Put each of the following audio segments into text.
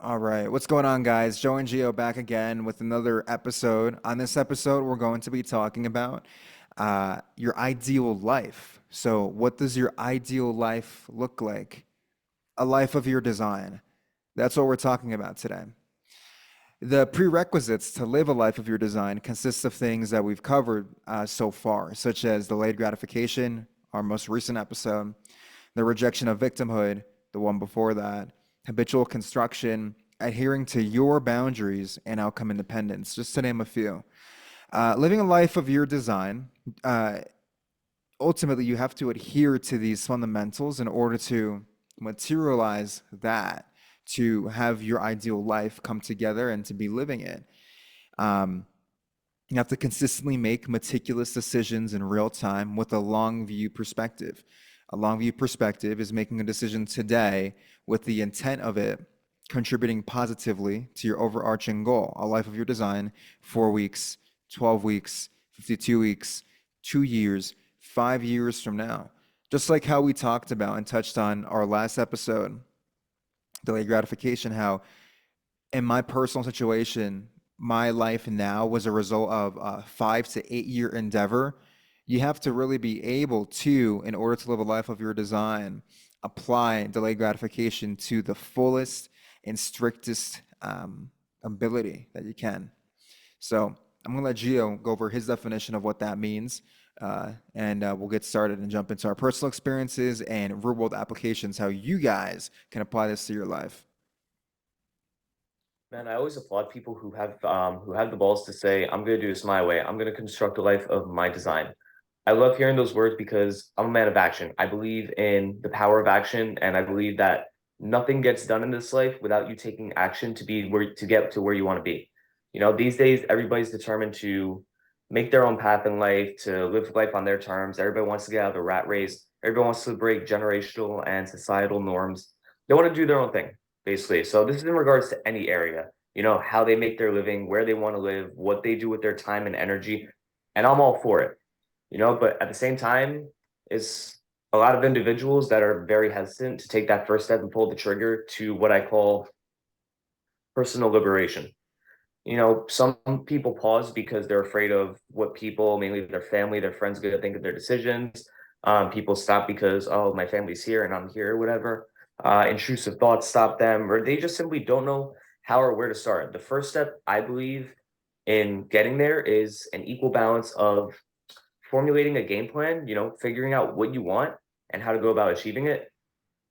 All right, what's going on, guys? Joe and Gio back again with another episode. On this episode, we're going to be talking about your ideal life. So, what does your ideal life look like? A life of your design. That's what we're talking about today. The prerequisites to live a life of your design consists of things that we've covered so far, such as delayed gratification, our most recent episode, the rejection of victimhood, the one before that, habitual construction, adhering to your boundaries, and outcome independence, just to name a few. Living a life of your design, uh, ultimately, you have to adhere to these fundamentals in order to materialize that, to have your ideal life come together and to be living it. Um, you have to consistently make meticulous decisions in real time with a long view perspective. A long view perspective is making a decision today with the intent of it contributing positively to your overarching goal, a life of your design, 4 weeks, 12 weeks, 52 weeks, 2 years, 5 years from now. Just like how we talked about and touched on our last episode, delayed gratification, how in my personal situation, my life now was a result of a 5 to 8 year endeavor. You have to really be able to, in order to live a life of your design, apply delayed gratification to the fullest and strictest ability that you can. So I'm going to let Gio go over his definition of what that means. And we'll get started and jump into our personal experiences and real world applications, how you guys can apply this to your life. Man, I always applaud people who have the balls to say, "I'm gonna do this my way. I'm gonna construct a life of my design." I love hearing those words because I'm a man of action. I believe in the power of action, and I believe that nothing gets done in this life without you taking action to get to where you want to be. These days everybody's determined to make their own path in life, to live life on their terms. Everybody wants to get out of the rat race. Everybody wants to break generational and societal norms. They want to do their own thing basically. So this is in regards to any area, how they make their living, where they want to live, what they do with their time and energy. And I'm all for it, but at the same time, it's a lot of individuals that are very hesitant to take that first step and pull the trigger to what I call personal liberation. Some people pause because they're afraid of what people, mainly their family, their friends, going to think of their decisions. People stop because, oh, my family's here and I'm here, or whatever. Intrusive thoughts stop them, or they just simply don't know how or where to start. The first step, I believe, in getting there is an equal balance of formulating a game plan, figuring out what you want and how to go about achieving it.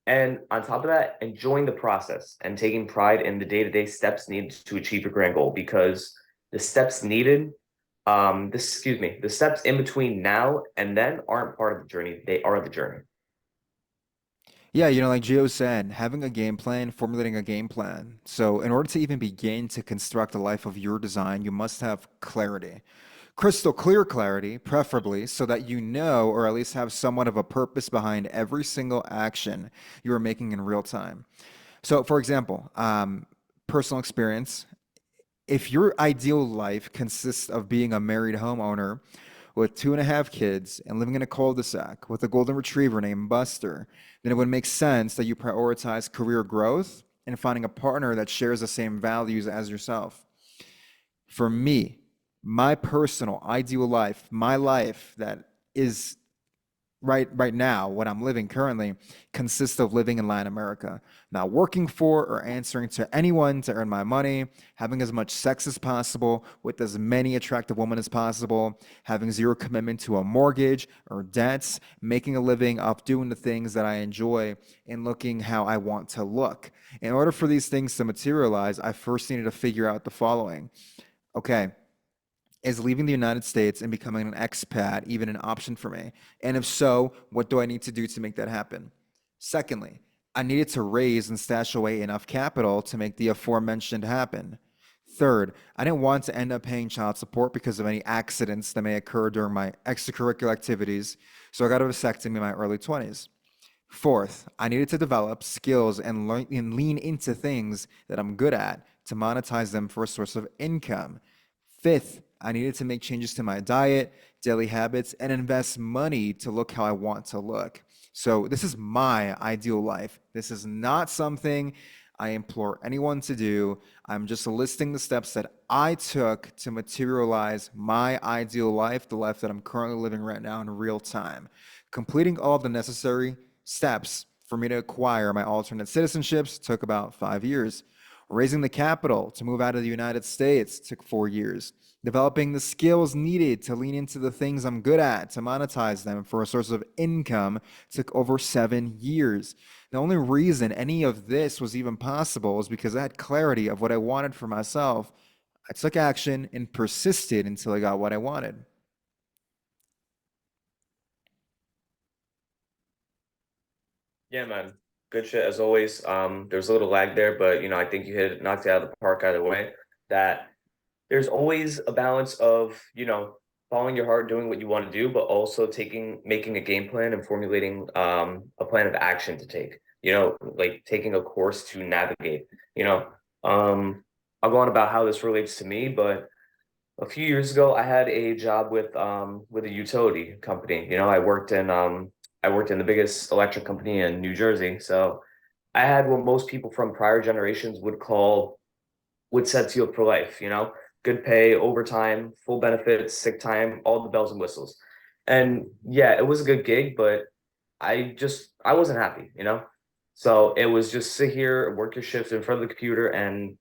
And on top of that, enjoying the process and taking pride in the day-to-day steps needed to achieve your grand goal because the steps needed, the steps in between now and then aren't part of the journey. They are the journey. Yeah, like Gio said, having a game plan, formulating a game plan. So, in order to even begin to construct a life of your design, you must have clarity. Crystal clear clarity, preferably, so that you know or at least have somewhat of a purpose behind every single action you are making in real time. So, for example, personal experience, if your ideal life consists of being a married homeowner with 2.5 kids and living in a cul-de-sac with a golden retriever named Buster, then it would make sense that you prioritize career growth and finding a partner that shares the same values as yourself. For me, my personal ideal life, my life that is right now, what I'm living currently, consists of living in Latin America, not working for or answering to anyone to earn my money, having as much sex as possible with as many attractive women as possible, having zero commitment to a mortgage or debts, making a living off doing the things that I enjoy and looking how I want to look. In order for these things to materialize, I first needed to figure out the following. Okay, is leaving the United States and becoming an expat even an option for me? And if so, what do I need to do to make that happen? Secondly, I needed to raise and stash away enough capital to make the aforementioned happen. Third, I didn't want to end up paying child support because of any accidents that may occur during my extracurricular activities, so I got a vasectomy in my early 20s. Fourth, I needed to develop skills and learn and lean into things that I'm good at to monetize them for a source of income. Fifth, I needed to make changes to my diet, daily habits, and invest money to look how I want to look. So, this is my ideal life. This is not something I implore anyone to do. I'm just listing the steps that I took to materialize my ideal life, the life that I'm currently living right now in real time. Completing all of the necessary steps for me to acquire my alternate citizenships took about 5 years. Raising the capital to move out of the United States took 4 years. Developing the skills needed to lean into the things I'm good at to monetize them for a source of income took over 7 years. The only reason any of this was even possible is because I had clarity of what I wanted for myself. I took action and persisted until I got what I wanted. Yeah, man. Good shit as always. There's a little lag there, but I think you knocked it out of the park either way. That there's always a balance of, following your heart, doing what you want to do, but also making a game plan and formulating a plan of action to take, like taking a course to navigate, you know. Um, I'll go on about how this relates to me, but a few years ago, I had a job with a utility company. I worked in the biggest electric company in New Jersey. So I had what most people from prior generations would set you up for life, good pay, overtime, full benefits, sick time, all the bells and whistles. And yeah, it was a good gig, but I wasn't happy. So it was just sit here, work your shifts in front of the computer, and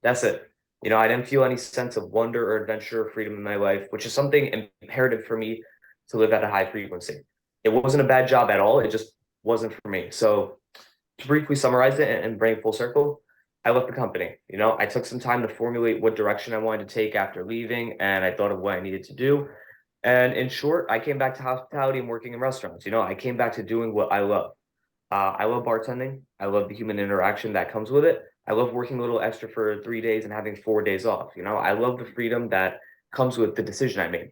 that's it. I didn't feel any sense of wonder or adventure or freedom in my life, which is something imperative for me to live at a high frequency. It wasn't a bad job at all. It just wasn't for me. So to briefly summarize it and bring it full circle, I left the company. I took some time to formulate what direction I wanted to take after leaving, and I thought of what I needed to do. And in short, I came back to hospitality and working in restaurants. I came back to doing what I love. I love bartending. I love the human interaction that comes with it. I love working a little extra for 3 days and having 4 days off. I love the freedom that comes with the decision I made.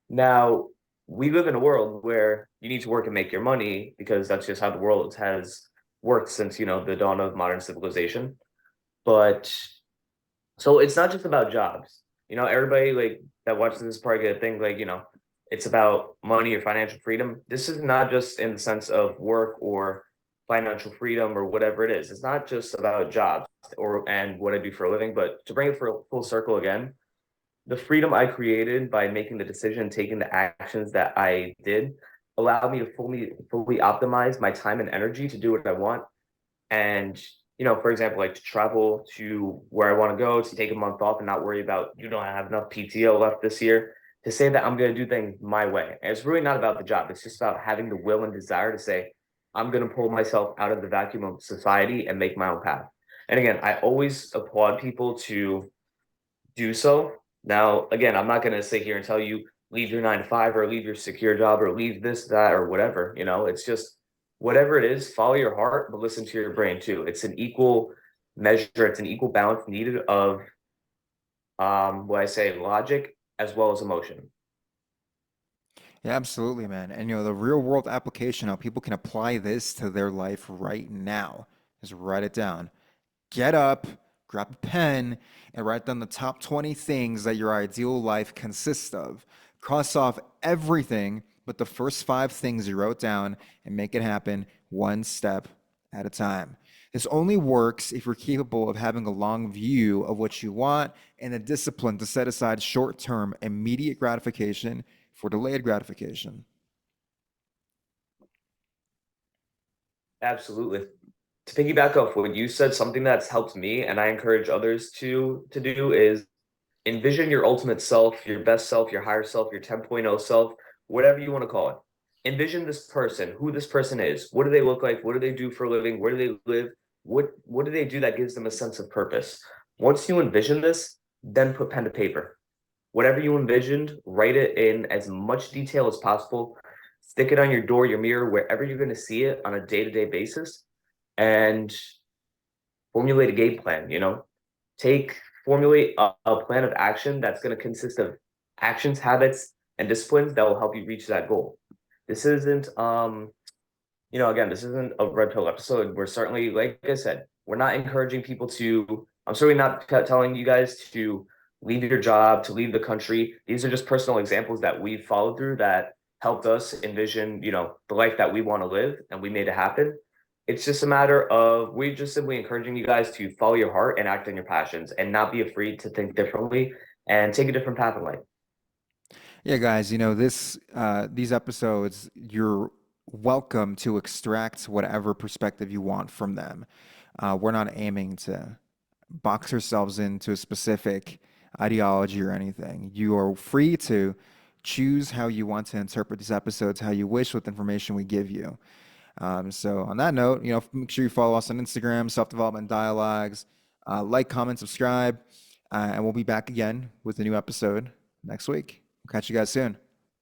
Now, we live in a world where you need to work and make your money because that's just how the world has worked since, the dawn of modern civilization. But so it's not just about jobs. Everybody like that watches this probably gonna think like, it's about money or financial freedom. This is not just in the sense of work or financial freedom or whatever it is. It's not just about jobs or and what I do for a living, but to bring it for a full circle again, the freedom I created by making the decision, taking the actions that I did, allowed me to fully optimize my time and energy to do what I want and for example, like to travel to where I want to go, to take a month off and not worry about I have enough PTO left this year, to say that I'm going to do things my way. And it's really not about the job. It's just about having the will and desire to say I'm going to pull myself out of the vacuum of society and make my own path. And again, I always applaud people to do so. Now, again, I'm not going to sit here and tell you leave your 9 to 5 or leave your secure job or leave this, that, or whatever. It's just whatever it is, follow your heart, but listen to your brain too. It's an equal measure, it's an equal balance needed of what I say, logic as well as emotion. Yeah, absolutely, man. And the real world application, how people can apply this to their life right now, is write it down. Get up, grab a pen, and write down the top 20 things that your ideal life consists of. Cross off everything but the first five things you wrote down and make it happen one step at a time. This only works if you're capable of having a long view of what you want and the discipline to set aside short term, immediate gratification for delayed gratification. Absolutely. To piggyback off what you said, something that's helped me and I encourage others to do is envision your ultimate self, your higher self, your 10.0 self, whatever you want to call it. Envision this person, who this person is. What do they look like? What do they do for a living? Where do they live? What do they do that gives them a sense of purpose? Once you envision this, then put pen to paper. Whatever you envisioned, write it in as much detail as possible. Stick it on your door, your mirror, wherever you're going to see it on a day-to-day basis, and formulate a game plan. Take formulate a plan of action that's going to consist of actions, habits, and disciplines that will help you reach that goal. This isn't again, this isn't a red pill episode. We're certainly, like I said, we're not encouraging people to, I'm certainly not telling you guys to leave your job, to leave the country. These are just personal examples that we've followed through that helped us envision, the life that we want to live and we made it happen. It's just a matter of we're just simply encouraging you guys to follow your heart and act on your passions and not be afraid to think differently and take a different path in life. Yeah, guys, these episodes, you're welcome to extract whatever perspective you want from them. We're not aiming to box ourselves into a specific ideology or anything. You are free to choose how you want to interpret these episodes, how you wish with the information we give you. So on that note, make sure you follow us on Instagram, Self Development Dialogues, like, comment, subscribe, and we'll be back again with a new episode next week. We'll catch you guys soon.